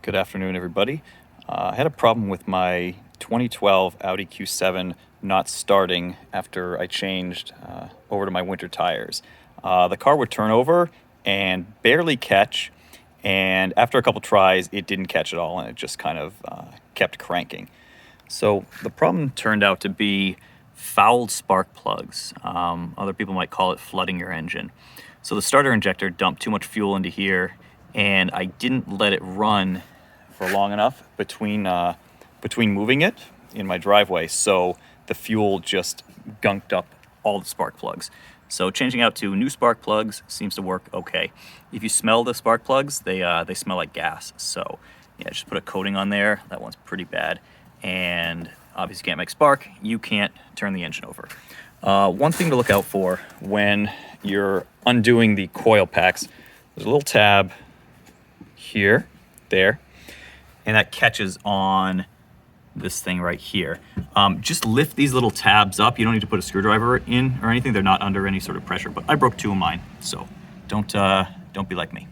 Good afternoon, everybody. I had a problem with my 2012 Audi Q7 not starting after I changed over to my winter tires. The car would turn over and barely catch, and after a couple tries, it didn't catch at all, and it just kind of kept cranking. So the problem turned out to be fouled spark plugs. Other people might call it flooding your engine. So the starter injector dumped too much fuel into here, and I didn't let it run for long enough between moving it in my driveway, so the fuel just gunked up all the spark plugs. So changing out to new spark plugs seems to work okay. If you smell the spark plugs, they smell like gas. So yeah, just put a coating on there. That one's pretty bad, and obviously you can't make spark. You can't turn the engine over. One thing to look out for when you're undoing the coil packs, there's a little tab here, there, and that catches on this thing right here. Just lift these little tabs up. You don't need to put a screwdriver in or anything. They're not under any sort of pressure, but I broke two of mine, so don't be like me.